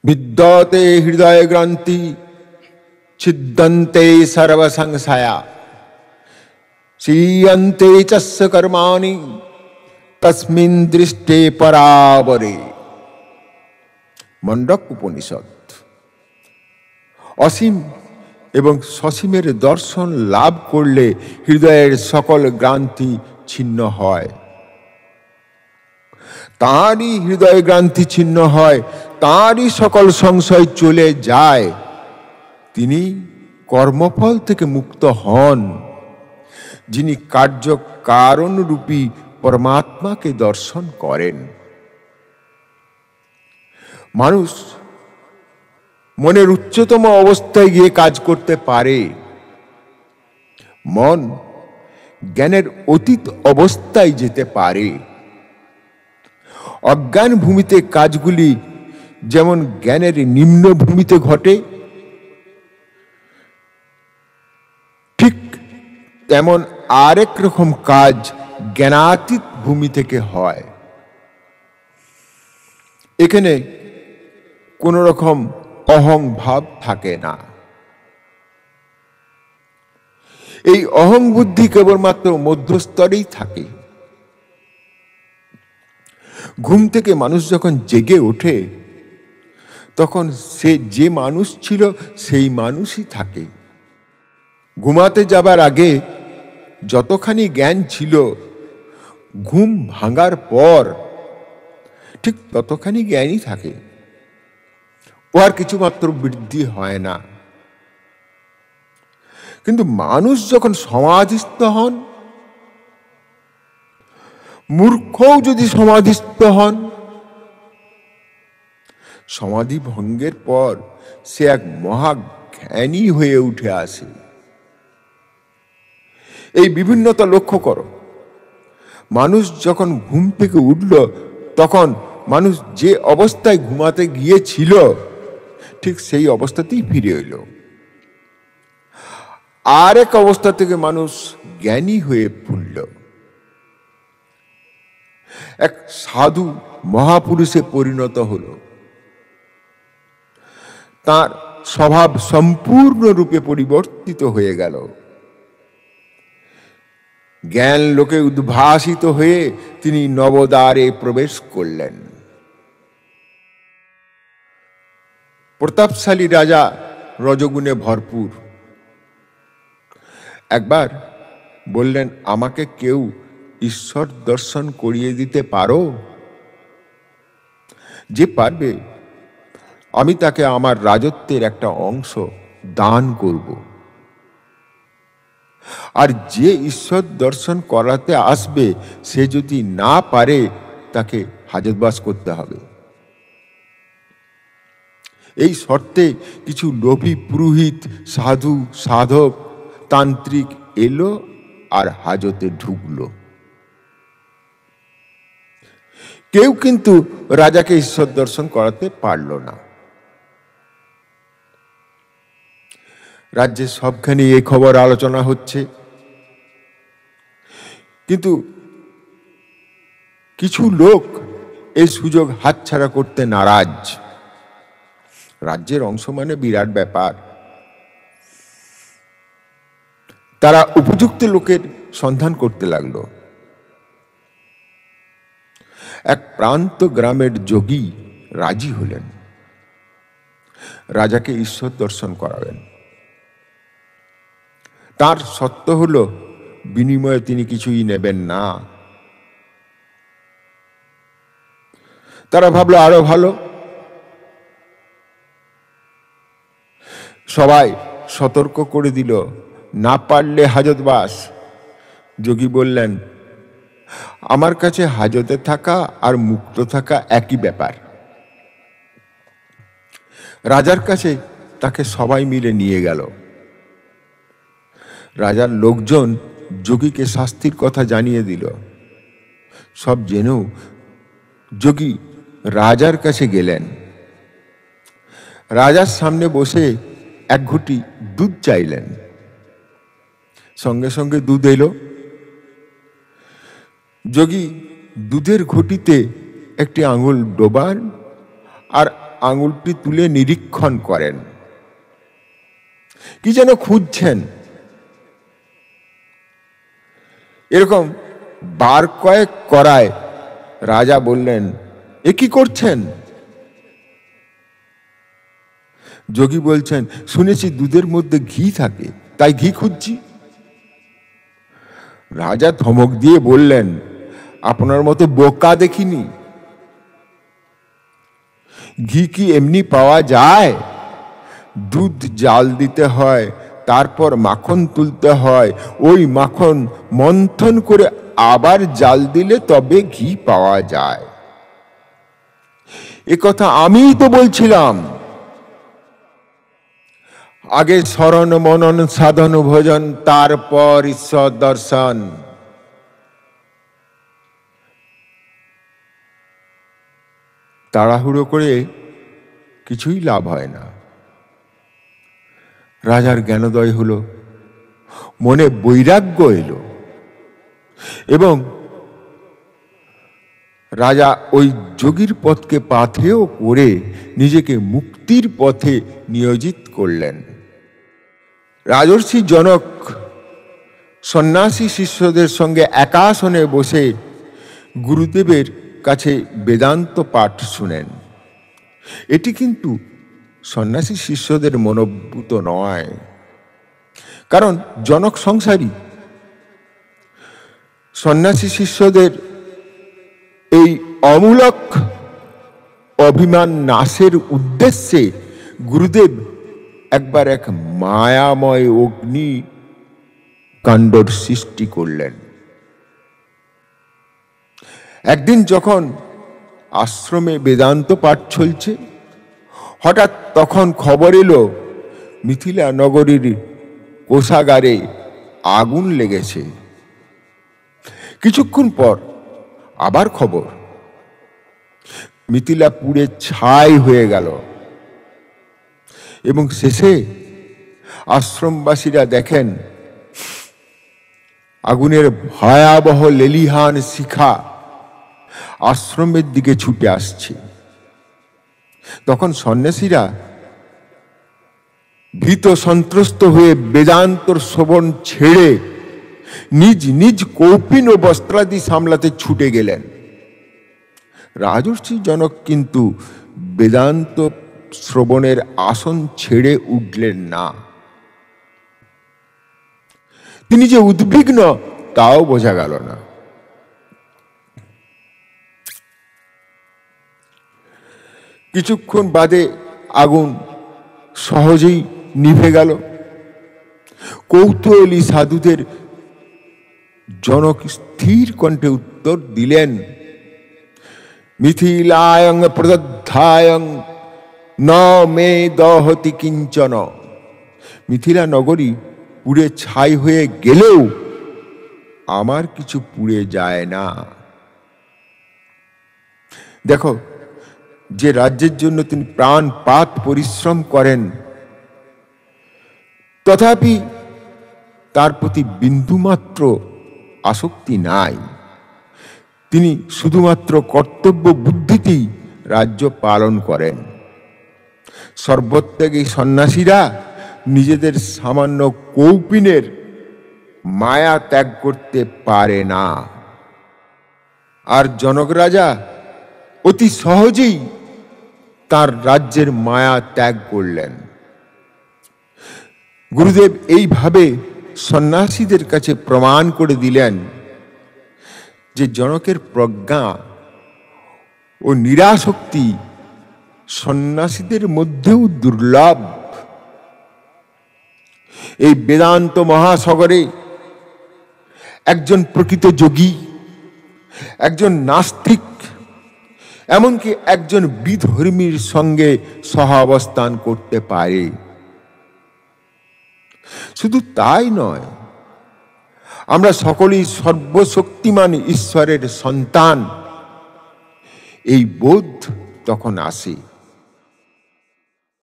विद्यते हृदय ग्रंथि छिद्यन्ते सर्व संशया क्षीयन्ते चस्य कर्माणि तस्मिन् दृष्टे परावरे। मंडक उपनिषद। অসীম এবং সসীমের দর্শন লাভ করলে হৃদয়ের সকল গ্রান্থি ছিন্ন হয়। তাঁরই হৃদয় গ্রান্থি ছিন্ন হয়, তাঁরই সকল সংশয় চলে যায়। তিনি কর্মফল থেকে মুক্ত হন, যিনি কার্য কারণ রূপী পরমাত্মাকে দর্শন করেন। মানুষ মনের উচ্চতম অবস্থায় গিয়ে কাজ করতে পারে। মন জ্ঞানের অতীত অবস্থায় যেতে পারে। অজ্ঞান ভূমিতে কাজগুলি যেমন জ্ঞানের নিম্ন ভূমিতে ঘটে, ঠিক তেমন আরেক রকম কাজ জ্ঞানাতীত ভূমি থেকে হয়। এখানে কোন রকম অহং ভাব থাকে না। এই অহং বুদ্ধি কেবলমাত্র মধ্যস্তরেই থাকে। ঘুম থেকে মানুষ যখন জেগে ওঠে তখন সে যে মানুষ ছিল সেই মানুষই থাকে। ঘুমাতে যাবার আগে যতখানি জ্ঞান ছিল, ঘুম ভাঙার পর ঠিক ততখানি জ্ঞানই থাকে। ও আর কিছুমাত্র বৃদ্ধি হয় না। কিন্তু মানুষ যখন সমাধিস্থ হন, মূর্খও যদি সমাধিস্থ হন, সমাধি ভঙ্গের পর সে এক মহাজ্ঞানী হয়ে উঠে আসে। এই বিভিন্নতা লক্ষ্য করো। মানুষ যখন ঘুম থেকে উঠল তখন মানুষ যে অবস্থায় ঘুমাতে গিয়েছিল ঠিক সেই অবস্থাতেই ফিরে এলো। আর এক অবস্থা থেকে মানুষ জ্ঞানী হয়ে ফুলল। এক সাধু মহাপুরুষে পরিণত হল। তার স্বভাব সম্পূর্ণরূপে পরিবর্তিত হয়ে গেল। জ্ঞান লোকে উদ্ভাসিত হয়ে তিনি নবদ্বারে প্রবেশ করলেন। প্রতাপশালী রাজা রজগুণে ভরপুর। একবার বললেন, আমাকে কেউ ঈশ্বর দর্শন করিয়ে দিতে পারো? যে পারবে আমি তাকে আমার রাজত্বের একটা অংশ দান করব। আর যে ঈশ্বর দর্শন করাতে আসবে সে যদি না পারে তাকে হাজতবাস করতে হবে। এই শর্তে কিছু লোভী পুরোহিত, সাধু, সাধক, তান্ত্রিক এলো আর হাজতে ঢুকলো। কেউ কিন্তু রাজাকে ঈশ্বর দর্শন করাতে পারল না। রাজ্যে সবখানে এই খবর আলোচনা হচ্ছে, কিন্তু কিছু লোক এই সুযোগ হাতছাড়া করতে নারাজ। রাজ্যের অংশ মানে বিরাট ব্যাপার। তারা উপযুক্ত লোকের সন্ধান করতে লাগলো। এক প্রান্ত গ্রামের যোগী রাজি হলেন, রাজাকে ঈশ্বর দর্শন করাবেন। তার শর্ত হলো বিনিময়ে তিনি কিছুই নেবেন না। তারা ভাবলো আরো ভালো। সবাই সতর্ক করে দিল, না পারলে হাজতবাস। যোগী বললেন, আমার কাছে হাজতে থাকা আর মুক্ত থাকা একই ব্যাপার। রাজার কাছে তাকে সবাই মিলে নিয়ে গেল। রাজার লোকজন যোগীকে শাস্তির কথা জানিয়ে দিল। সব জেনেও যোগী রাজার কাছে গেলেন। রাজার সামনে বসে এক ঘটি দুধ চাইলেন। সঙ্গে সঙ্গে দুধ এলো। যোগী দুধের ঘটিতে একটি আঙুল ডোবান আর আঙুলটি তুলে নিরীক্ষণ করেন, কি যেন খুঁজছেন। এরকম বার কয়েক করায় রাজা বললেন, এ কি করছেন? যোগী বলছেন, শুনেছি দুধের মধ্যে ঘি থাকে, তাই ঘি খুঁজছি। রাজা ধমক দিয়ে বললেন, আপনার মতো বোকা দেখিনি। ঘি কি এমনি পাওয়া যায়? দুধ জাল দিতে হয়, তারপর মাখন তুলতে হয়, ওই মাখন মন্থন করে আবার জাল দিলে তবে ঘি পাওয়া যায়। এ কথা আমিই তো বলছিলাম। আগে শরণ মনন সাধন ভোজন, তারপর ঈশ্বর দর্শন। তাড়াহুড়ো করে কিছুই লাভ হয় না। রাজার জ্ঞানোদয় হলো, মনে বৈরাগ্য এলো এবং রাজা ওই যোগীর পথকে পাথেয় করে নিজেকে মুক্তির পথে নিয়োজিত করলেন। রাজর্ষি জনক সন্ন্যাসী শিষ্যদের সঙ্গে একাসনে বসে গুরুদেবের কাছে বেদান্ত পাঠ শুনেন। এটি কিন্তু সন্ন্যাসী শিষ্যদের মনোভূত নয়, কারণ জনক সংসারী। সন্ন্যাসী শিষ্যদের এই অমূলক অভিমান নাশের উদ্দেশ্যে গুরুদেব একবার এক মায়াময় অগ্নি কাণ্ডর সৃষ্টি করলেন। একদিন যখন আশ্রমে বেদান্ত পাঠ চলছে, হঠাৎ তখন খবর এলো মিথিলা নগরীর কোষাগারে আগুন লেগেছে। কিছুক্ষণ পর আবার খবর, মিথিলা পুড়ে ছাই হয়ে গেল এবং শেষে আশ্রমবাসীরা দেখেন আগুনের ভয়াবহ লেলিহান শিখা আশ্রমের দিকে ছুটে আসছে। তখন সন্ন্যাসীরা ভীত সন্ত্রস্ত হয়ে বেদান্তর শ্রবণ ছেড়ে নিজ নিজ কৌপিন ও বস্ত্রাদি সামলাতে ছুটে গেলেন। রাজর্ষি জনক কিন্তু বেদান্ত শ্রবণের আসন ছেড়ে উঠলেন না। তিনি যে উদ্বিগ্ন তাও বোঝা গেল না। কিছুক্ষণ বাদে আগুন সহজেই নিভে গেল। কৌতূহলী সাধুদের জনক স্থির কণ্ঠে উত্তর দিলেন, মিথিলায়ং প্রদধ্যায়ং ন মে দহতি কিঞ্চন। মিথিলা নগরী পুড়ে ছাই হয়ে গেলেও আমার কিছু পুড়ে যায় না। দেখো, যে রাজ্যের জন্য তিনি প্রাণপাত পরিশ্রম করেন, তথাপি তার প্রতি বিন্দুমাত্র আসক্তি নাই। তিনি শুধুমাত্র কর্তব্য বুদ্ধিতেই রাজ্য পালন করেন। সর্বত্যাগী সন্ন্যাসীরা নিজেদের সামান্য কৌপিনের মায়া ত্যাগ করতে পারে না, আর জনক রাজা অতি সহজেই তার রাজ্যের মায়া ত্যাগ করলেন। গুরুদেব এইভাবে সন্ন্যাসীদের কাছে প্রমাণ করে দিলেন যে জনকের প্রজ্ঞা ও নিরাসক্তি সন্ন্যাসীদের মধ্যেও দুর্লভ। এই বেদান্ত মহাসাগরে একজন প্রকৃত যোগী, একজন নাস্তিক, এমনকি একজন বিধর্মীর সঙ্গে সহাবস্থান করতে পারে। শুধু তাই নয়, আমরা সকলেই সর্বশক্তিমান ঈশ্বরের সন্তান, এই বোধ তখন আসে।